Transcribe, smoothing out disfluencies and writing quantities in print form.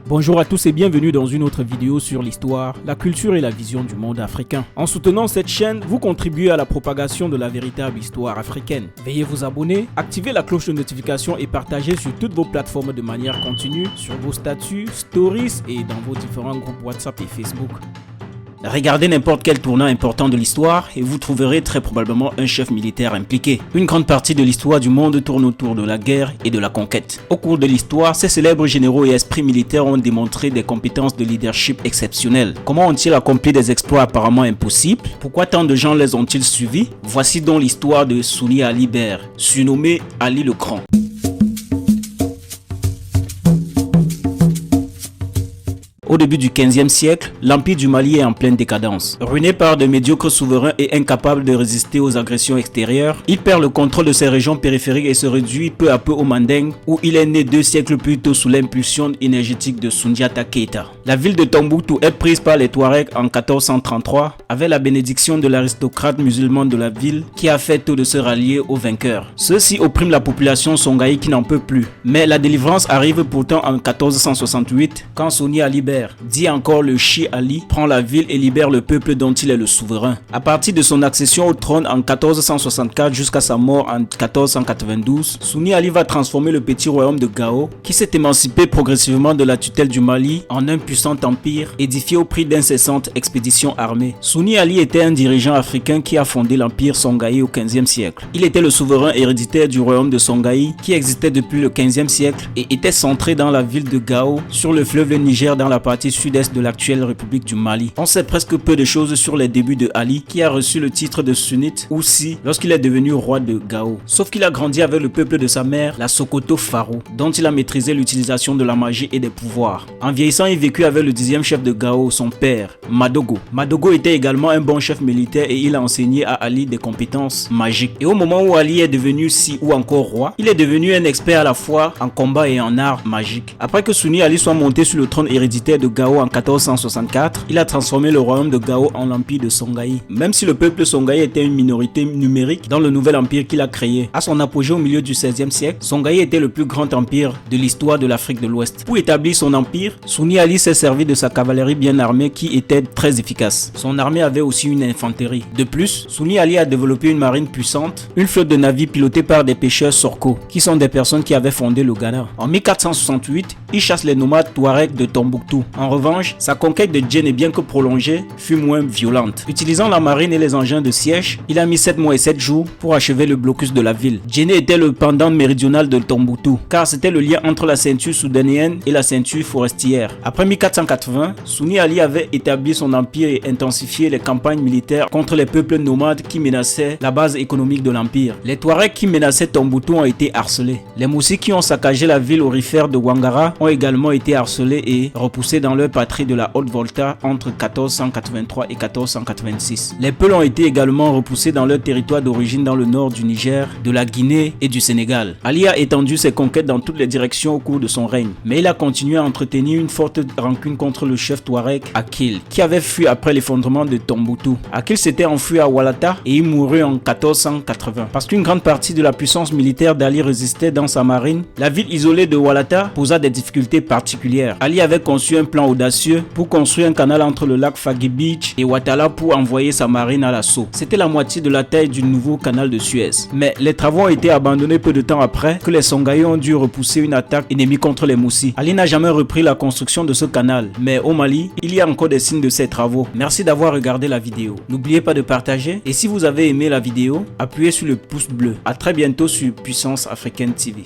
Bonjour à tous et bienvenue dans une autre vidéo sur l'histoire, la culture et la vision du monde africain. En soutenant cette chaîne, vous contribuez à la propagation de la véritable histoire africaine. Veuillez vous abonner, activer la cloche de notification et partager sur toutes vos plateformes de manière continue, sur vos statuts, stories et dans vos différents groupes WhatsApp et Facebook. Regardez n'importe quel tournant important de l'histoire et vous trouverez très probablement un chef militaire impliqué. Une grande partie de l'histoire du monde tourne autour de la guerre et de la conquête. Au cours de l'histoire, ces célèbres généraux et esprits militaires ont démontré des compétences de leadership exceptionnelles. Comment ont-ils accompli des exploits apparemment impossibles? Pourquoi tant de gens les ont-ils suivis? Voici donc l'histoire de Sunni Ali Ber, surnommé Ali le Grand. Au début du XVe siècle, l'Empire du Mali est en pleine décadence. Ruiné par de médiocres souverains et incapable de résister aux agressions extérieures, il perd le contrôle de ses régions périphériques et se réduit peu à peu au Manding, où il est né 2 siècles plus tôt sous l'impulsion énergétique de Soundiata Keita. La ville de Tombouctou est prise par les Touaregs en 1433, avec la bénédiction de l'aristocrate musulman de la ville qui a fait tôt de se rallier aux vainqueurs. Ceux-ci oppriment la population songaï qui n'en peut plus. Mais la délivrance arrive pourtant en 1468, quand Sunni Ali Ber, dit encore le Chi Ali, prend la ville et libère le peuple dont il est le souverain. À partir de son accession au trône en 1464 jusqu'à sa mort en 1492, Sunni Ali va transformer le petit royaume de Gao, qui s'est émancipé progressivement de la tutelle du Mali, en un puissant empire édifié au prix d'incessantes expéditions armées. Sunni Ali était un dirigeant africain qui a fondé l'empire songaï au XVe siècle. Il était le souverain héréditaire du royaume de Songaï qui existait depuis le XVe siècle et était centré dans la ville de Gao, sur le fleuve le Niger dans la partie sud-est de l'actuelle République du Mali. On sait presque peu de choses sur les débuts de Ali, qui a reçu le titre de sunnite ou si lorsqu'il est devenu roi de Gao. Sauf qu'il a grandi avec le peuple de sa mère, la Sokoto Faro, dont il a maîtrisé l'utilisation de la magie et des pouvoirs. En vieillissant, il vécut avec le 10e chef de Gao, son père, Madogo. Madogo était également un bon chef militaire et il a enseigné à Ali des compétences magiques. Et au moment où Ali est devenu si ou encore roi, il est devenu un expert à la fois en combat et en art magique. Après que Sunni Ali soit monté sur le trône héréditaire de Gao en 1464, il a transformé le royaume de Gao en l'empire de Songaï. Même si le peuple songaï était une minorité numérique dans le nouvel empire qu'il a créé, à son apogée au milieu du XVIe siècle, Songaï était le plus grand empire de l'histoire de l'Afrique de l'Ouest. Pour établir son empire, Sunni Ali s'est servi de sa cavalerie bien armée qui était très efficace. Son armée avait aussi une infanterie. De plus, Sunni Ali a développé une marine puissante, une flotte de navires pilotés par des pêcheurs Sorko, qui sont des personnes qui avaient fondé le Ghana. En 1468, il chasse les nomades Touaregs de Tombouctou. En revanche, sa conquête de Djenné, bien que prolongée, fut moins violente. Utilisant la marine et les engins de siège, il a mis 7 mois et 7 jours pour achever le blocus de la ville. Djenné était le pendant méridional de Tombouctou, car c'était le lien entre la ceinture soudanéenne et la ceinture forestière. Après 1480, Sunni Ali avait établi son empire et intensifié les campagnes militaires contre les peuples nomades qui menaçaient la base économique de l'empire. Les Touaregs qui menaçaient Tombouctou ont été harcelés. Les Moussis qui ont saccagé la ville aurifère de Ouangara ont également été harcelés et repoussés dans leur patrie de la Haute-Volta entre 1483 et 1486. Les Peuls ont été également repoussés dans leur territoire d'origine dans le nord du Niger, de la Guinée et du Sénégal. Ali a étendu ses conquêtes dans toutes les directions au cours de son règne, mais il a continué à entretenir une forte rancune contre le chef Touareg Akil, qui avait fui après l'effondrement de Tombouctou. Akil s'était enfui à Walata et il mourut en 1480. Parce qu'une grande partie de la puissance militaire d'Ali résistait dans sa marine, la ville isolée de Walata posa des difficultés particulières. Ali avait conçu un plan audacieux pour construire un canal entre le lac Fagi Beach et Ouattara pour envoyer sa marine à l'assaut. C'était la moitié de la taille du nouveau canal de Suez. Mais les travaux ont été abandonnés peu de temps après que les Songaï ont dû repousser une attaque ennemie contre les Moussis. Ali n'a jamais repris la construction de ce canal, mais au Mali, il y a encore des signes de ces travaux. Merci d'avoir regardé la vidéo. N'oubliez pas de partager et si vous avez aimé la vidéo, appuyez sur le pouce bleu. A très bientôt sur Puissance Africaine TV.